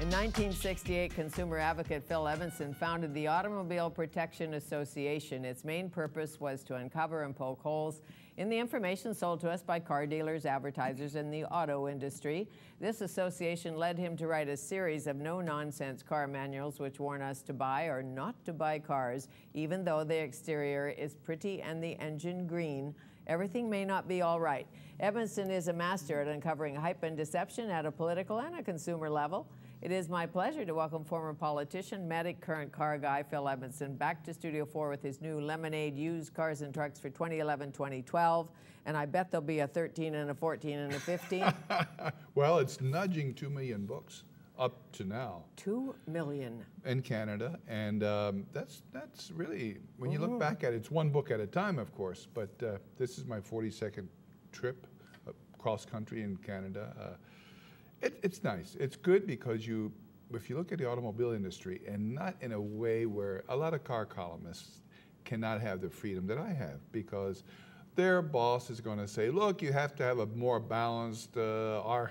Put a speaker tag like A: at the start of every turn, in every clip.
A: In 1968, consumer advocate Phil Edmonston founded the Automobile Protection Association. Its main purpose was to uncover and poke holes in the information sold to us by car dealers, advertisers, and the auto industry. This association led him to write a series of no-nonsense car manuals which warn us to buy or not to buy cars, even though the exterior is pretty and the engine green. Everything may not be all right. Edmonston is a master at uncovering hype and deception at a political and a consumer level. It is my pleasure to welcome former politician, medic, current car guy, Phil Edmonston, back to Studio 4 with his new Lemonade Used Cars and Trucks for 2011-2012. And I bet there'll be a 13 and a 14 and a 15.
B: Well, it's nudging 2 million books up to now.
A: 2 million.
B: In Canada. And that's really, when you look back at it, it's one book at a time, of course. But this is my 42nd trip cross country in Canada. It's nice. It's good because if you look at the automobile industry, and not in a way where a lot of car columnists cannot have the freedom that I have, because their boss is going to say, look, you have to have a more balanced, our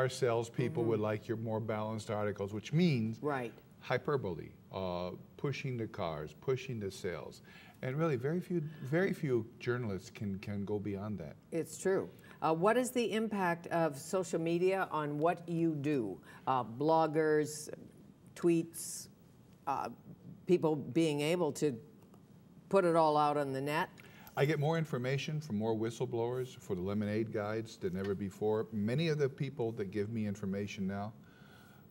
B: salespeople would like your more balanced articles, which means hyperbole, pushing the cars, pushing the sales. And really, very few journalists can go beyond that.
A: It's true. What is the impact of social media on what you do? Bloggers, tweets, people being able to put it all out on the net?
B: I get more information from more whistleblowers for the Lemonade guides than ever before. Many of the people that give me information now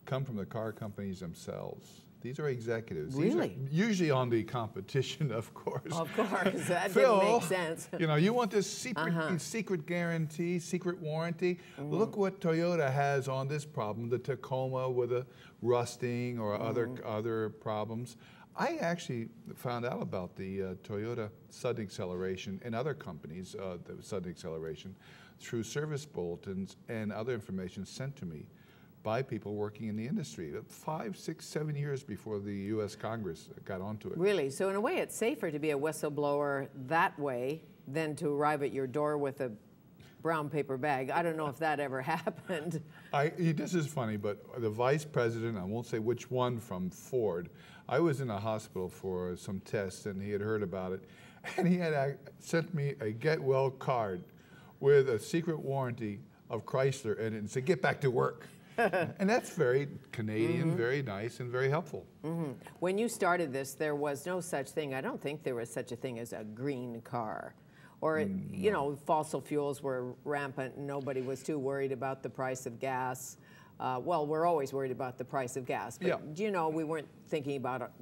B: come from the car companies themselves. These are executives.
A: Really?
B: These are usually on the competition, of course.
A: Of course, that
B: Phil,
A: didn't make sense.
B: You know, you want this secret guarantee, secret warranty. Look what Toyota has on this problem, the Tacoma with a rusting or other problems. I actually found out about the Toyota sudden acceleration and other companies, the sudden acceleration, through service bulletins and other information sent to me by people working in the industry 5, 6, 7 years before the U.S. Congress got onto it.
A: Really? So in a way, it's safer to be a whistleblower that way than to arrive at your door with a brown paper bag. I don't know if that ever happened.
B: This is funny, but the vice president, I won't say which one, from Ford, I was in a hospital for some tests, and he had heard about it, and he had sent me a get well card with a secret warranty of Chrysler in it and said, get back to work. And that's very Canadian, very nice, and very helpful.
A: When you started this, there was no such thing. I don't think there was such a thing as a green car. Or, you know, fossil fuels were rampant and nobody was too worried about the price of gas. Well, we're always worried about the price of gas. But, you know, we weren't thinking about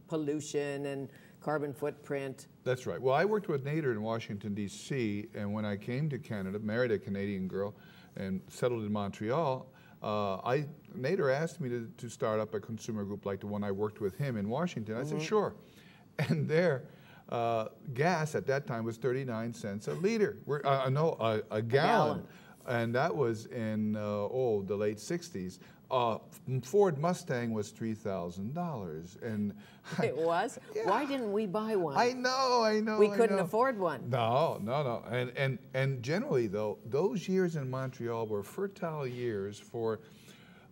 A: pollution and carbon footprint.
B: That's right. Well, I worked with Nader in Washington, D.C., and when I came to Canada, married a Canadian girl, and settled in Montreal, Nader asked me to start up a consumer group like the one I worked with him in Washington. I said, sure. And there, gas at that time was 39 cents a liter. A gallon. And that was in, the late 60s. Ford Mustang was $3,000. And
A: it was? Yeah. Why didn't we buy one?
B: I know.
A: We couldn't afford one.
B: No. And generally, though, those years in Montreal were fertile years for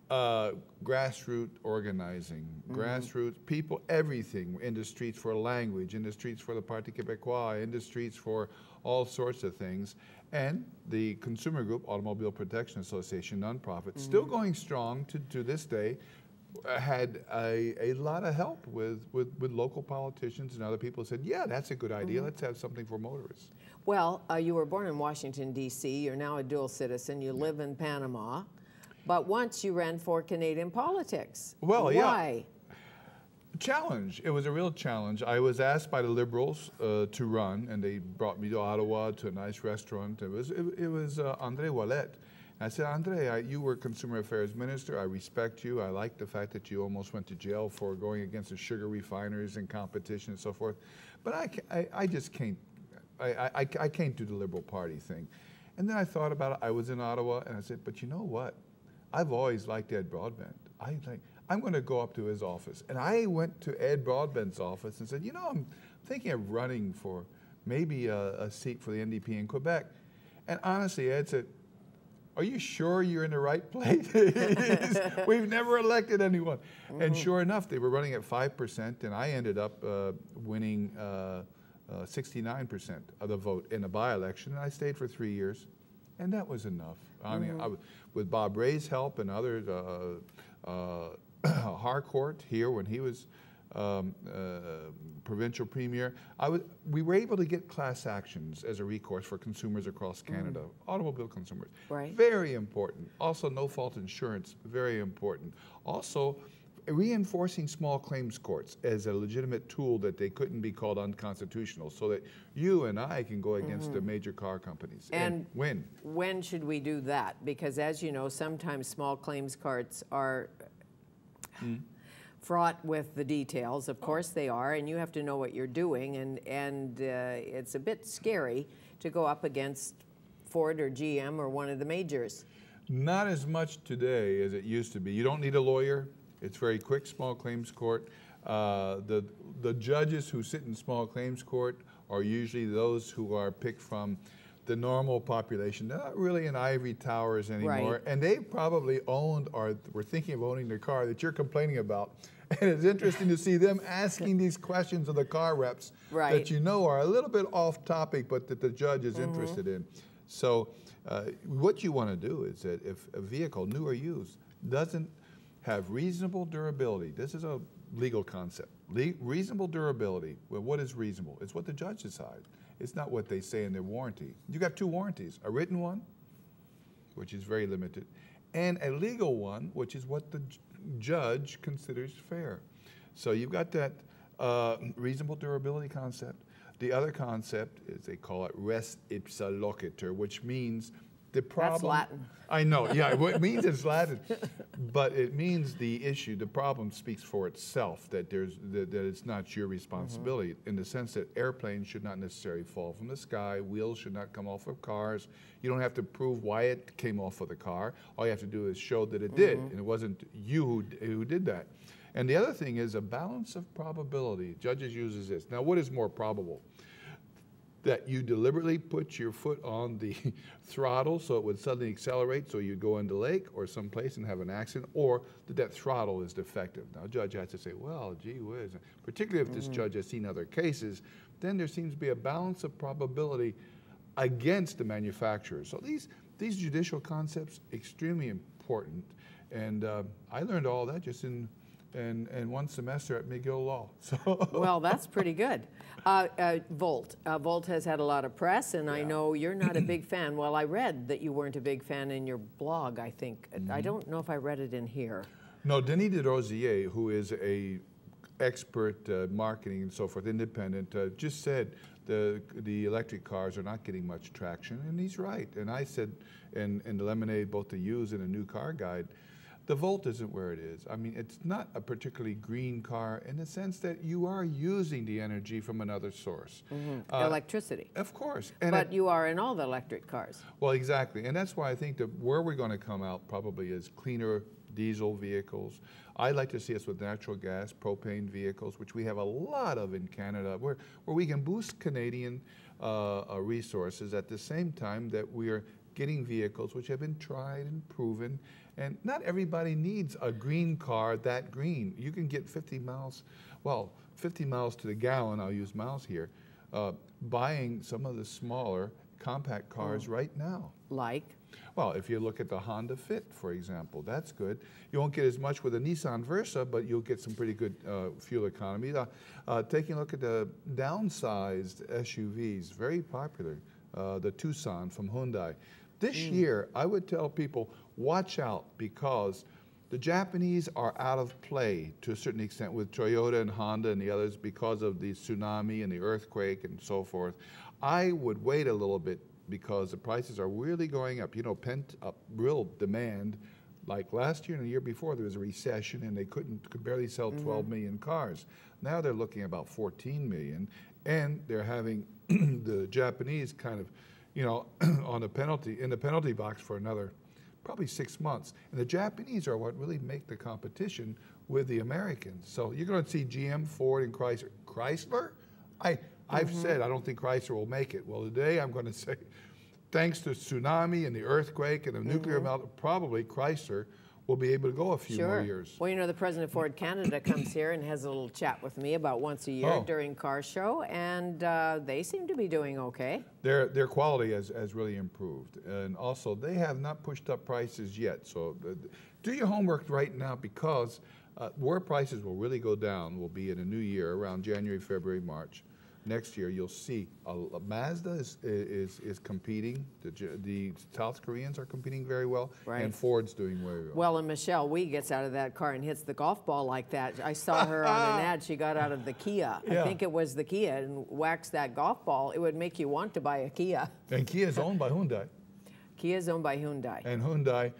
B: grassroots organizing, grassroots people, everything, in the streets for language, in the streets for the Parti Québécois, in the streets for all sorts of things. And the consumer group, Automobile Protection Association, nonprofit, still going strong to this day, had a lot of help with local politicians and other people who said, yeah, that's a good idea. Let's have something for motorists. Well,
A: you were born in Washington, D.C. You're now a dual citizen. You live in Panama. But once you ran for Canadian politics.
B: Well,
A: why?
B: Challenge. It was a real challenge. I was asked by the Liberals to run, and they brought me to Ottawa to a nice restaurant. It was André Ouellet. I said, André, you were Consumer Affairs Minister. I respect you. I like the fact that you almost went to jail for going against the sugar refiners in competition and so forth. But I just can't. I can't do the Liberal Party thing. And then I thought about it. I was in Ottawa, and I said, but you know what? I've always liked Ed Broadbent. I'm going to go up to his office. And I went to Ed Broadbent's office and said, you know, I'm thinking of running for maybe a seat for the NDP in Quebec. And honestly, Ed said, are you sure you're in the right place? We've never elected anyone. And sure enough, they were running at 5%, and I ended up winning 69% of the vote in a by-election, and I stayed for 3 years, and that was enough. I mean, with Bob Ray's help and others, Harcourt here when he was provincial premier, we were able to get class actions as a recourse for consumers across Canada, automobile consumers.
A: Right.
B: Very important. Also, no-fault insurance, very important. Also, reinforcing small claims courts as a legitimate tool that they couldn't be called unconstitutional, so that you and I can go against the major car companies and win.
A: When should we do that? Because as you know, sometimes small claims courts are fraught with the details. Of course they are, and you have to know what you're doing, and it's a bit scary to go up against Ford or GM or one of the majors.
B: Not as much today as it used to be. You don't need a lawyer. It's very quick, small claims court. The judges who sit in small claims court are usually those who are picked from the normal population. They're not really in ivory towers anymore.
A: Right.
B: And they probably owned or were thinking of owning the car that you're complaining about. And it's interesting to see them asking these questions of the car reps that you know are a little bit off topic, but that the judge is interested in. So what you want to do is that if a vehicle, new or used, doesn't have reasonable durability, this is a legal concept, reasonable durability. Well, what is reasonable? It's what the judge decides. It's not what they say in their warranty. You got two warranties, a written one, which is very limited, and a legal one, which is what the judge considers fair. So you've got that reasonable durability concept. The other concept is they call it res ipsa loquitur, which means the problem.
A: That's Latin.
B: I know, yeah, it means it's Latin, but it means the issue, the problem speaks for itself, that it's not your responsibility, in the sense that airplanes should not necessarily fall from the sky, wheels should not come off of cars. You don't have to prove why it came off of the car. All you have to do is show that it did, and it wasn't you who did that. And the other thing is a balance of probability. Judges uses this. Now, what is more probable? That you deliberately put your foot on the throttle so it would suddenly accelerate so you'd go into the lake or someplace and have an accident, or that throttle is defective. Now, a judge has to say, well, gee whiz, particularly if this judge has seen other cases, then there seems to be a balance of probability against the manufacturer. So these judicial concepts, extremely important, and I learned all that just in one semester at McGill Law. So
A: well, that's pretty good. Volt. Volt has had a lot of press, and I know you're not a big fan. Well, I read that you weren't a big fan in your blog, I think. I don't know if I read it in here.
B: No, Denis de Rosier, who is a expert marketing and so forth, independent, just said the electric cars are not getting much traction, and he's right. And I said in the Lemonade, both the used and a new car guide, the Volt isn't where it is. I mean, it's not a particularly green car in the sense that you are using the energy from another source.
A: Electricity.
B: Of course.
A: But you are in all the electric cars.
B: Well, exactly. And that's why I think that where we're going to come out probably is cleaner diesel vehicles. I'd like to see us with natural gas, propane vehicles, which we have a lot of in Canada, where we can boost Canadian resources at the same time that we are getting vehicles which have been tried and proven. And not everybody needs a green car that green. You can get 50 miles, well, 50 miles to the gallon, I'll use miles here, buying some of the smaller compact cars right now.
A: Like?
B: Well, if you look at the Honda Fit, for example, that's good. You won't get as much with a Nissan Versa, but you'll get some pretty good fuel economy. Taking a look at the downsized SUVs, very popular, the Tucson from Hyundai. This year, I would tell people, watch out, because the Japanese are out of play to a certain extent with Toyota and Honda and the others because of the tsunami and the earthquake and so forth. I would wait a little bit because the prices are really going up. You know, pent up real demand. Like last year and the year before, there was a recession and they could barely sell 12 million cars. Now they're looking at about 14 million, and they're having the Japanese kind of, you know, in the penalty box for another probably 6 months. And the Japanese are what really make the competition with the Americans. So you're going to see GM, Ford, and Chrysler. Chrysler? I've said I don't think Chrysler will make it. Well, today I'm going to say thanks to tsunami and the earthquake and the nuclear melt, probably Chrysler will be able to go a few more years.
A: Well, you know, the president of Ford Canada comes here and has a little chat with me about once a year during car show, and they seem to be doing okay.
B: Their quality has really improved, and also they have not pushed up prices yet. So do your homework right now, because where prices will really go down will be in a new year, around January, February, March. Next year, you'll see Mazda is competing. The South Koreans are competing very well, and Ford's doing very well.
A: Well, and Michelle Wee gets out of that car and hits the golf ball like that. I saw her on an ad. She got out of the Kia. I think it was the Kia, and waxed that golf ball. It would make you want to buy a Kia.
B: And Kia is owned by Hyundai.
A: Kia is owned by Hyundai.
B: And Hyundai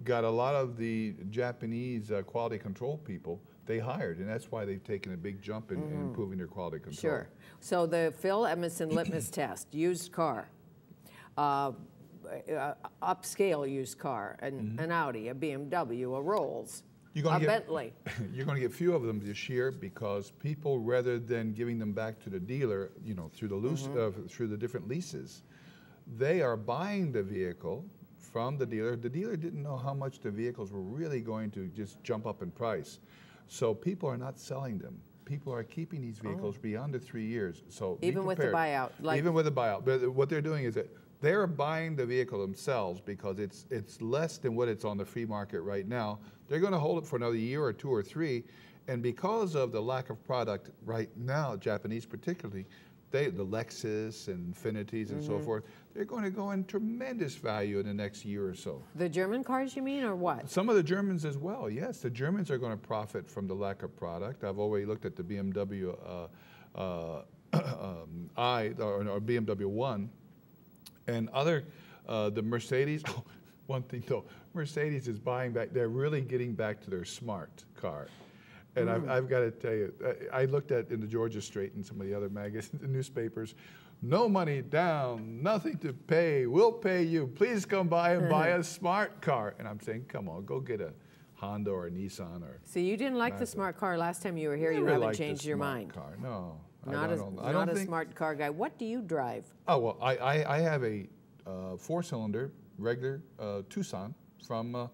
B: got a lot of the Japanese quality control people they hired, and that's why they've taken a big jump in improving their quality control.
A: Sure. So the Phil Edmonston litmus test, used car, upscale used car, an Audi, a BMW, a Rolls, a Bentley.
B: You're going to get few of them this year, because people, rather than giving them back to the dealer, you know, through the through the different leases, they are buying the vehicle from the dealer. The dealer didn't know how much the vehicles were really going to just jump up in price. So people are not selling them. People are keeping these vehicles beyond the 3 years. So
A: even with the buyout,
B: even with the buyout, but what they're doing is that they're buying the vehicle themselves, because it's less than what it's on the free market right now. They're going to hold it for another year or 2 or 3, and because of the lack of product right now, Japanese particularly, the Lexus and Infinities and so forth, they're going to go in tremendous value in the next year or so. The
A: German cars, you mean, or what?
B: Some of the Germans as well, yes. The Germans are going to profit from the lack of product. I've already looked at the BMW or BMW 1 and other, the Mercedes. Oh, one thing though, Mercedes is buying back, they're really getting back to their smart car. And I've got to tell you, I looked at in the Georgia Straight and some of the other magazines, the newspapers, no money down, nothing to pay, we'll pay you. Please come by and buy a smart car. And I'm saying, come on, go get a Honda or a Nissan or.
A: So you didn't like the smart car last time you were here. You haven't changed your mind.
B: Car. No,
A: not a smart car guy. What do you drive?
B: Oh well, I have a 4-cylinder regular Tucson from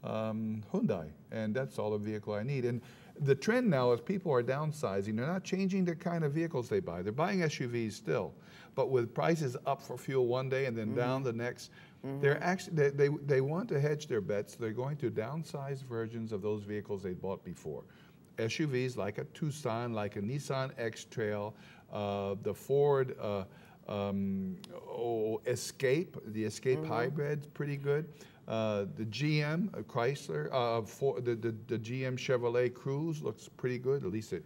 B: Hyundai, and that's all the vehicle I need. And the trend now is people are downsizing. They're not changing the kind of vehicles they buy. They're buying SUVs still, but with prices up for fuel one day and then down the next, they're actually they want to hedge their bets. They're going to downsize versions of those vehicles they bought before. SUVs like a Tucson, like a Nissan X-Trail, the Ford Escape, the Escape Hybrid's pretty good. The GM Chrysler, the GM Chevrolet Cruze looks pretty good. At least it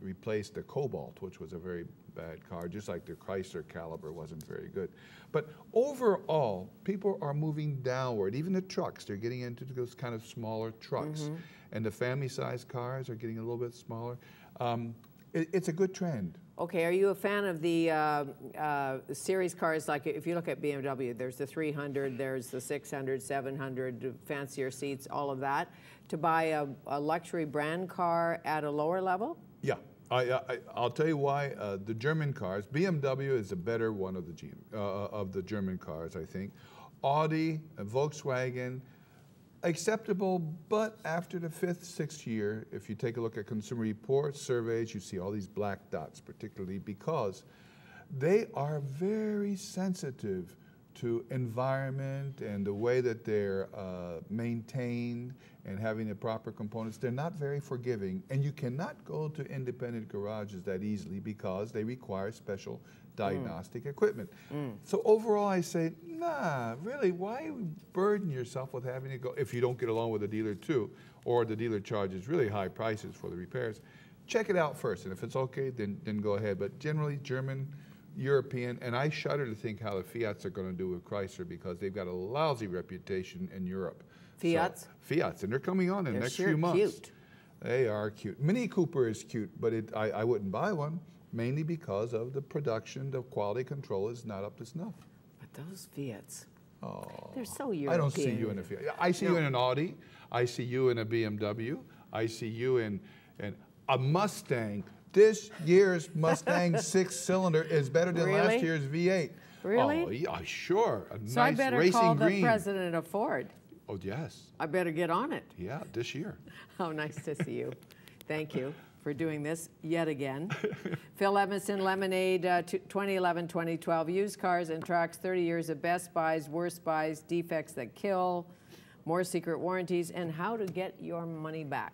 B: replaced the Cobalt, which was a very bad car, just like the Chrysler Caliber wasn't very good. But overall, people are moving downward. Even the trucks, they're getting into those kind of smaller trucks. And the family-sized cars are getting a little bit smaller. It's a good trend.
A: Okay, are you a fan of the series cars? Like if you look at BMW, there's the 300, there's the 600, 700, fancier seats, all of that. To buy a luxury brand car at a lower level?
B: Yeah, I'll tell you why. The German cars, BMW is a better one of the German cars, I think. Audi, Volkswagen, acceptable, but after the 5th, 6th year, if you take a look at consumer reports, surveys, you see all these black dots, particularly because they are very sensitive to environment and the way that they're maintained and having the proper components. They're not very forgiving, and you cannot go to independent garages that easily because they require special diagnostic equipment. So overall, I say, nah, really, why burden yourself with having to go, if you don't get along with the dealer too, or the dealer charges really high prices for the repairs, check it out first, and if it's okay, then go ahead. But generally, German, European, and I shudder to think how the Fiats are going to do with Chrysler because they've got a lousy reputation in Europe.
A: Fiats?
B: So, Fiats, and they're coming on in the next few months.
A: Cute.
B: They are cute. Mini Cooper is cute, but I wouldn't buy one, mainly because of the production, the quality control is not up to snuff.
A: But those Fiats,
B: they're
A: so European.
B: I don't see you in a Fiat. I see you in an Audi. I see you in a BMW. I see you in a Mustang This year's Mustang 6-cylinder is better than
A: Really?
B: last year's V8.
A: Really?
B: Oh, yeah, sure. A
A: So I
B: nice
A: better
B: racing
A: call
B: green.
A: the president of Ford.
B: Oh, yes.
A: I better get on it.
B: Yeah, this year.
A: Oh, nice to see you. Thank you for doing this yet again. Phil Edmonston, Lemonade, 2011-2012, used cars and trucks, 30 years of best buys, worst buys, defects that kill, more secret warranties, and how to get your money back.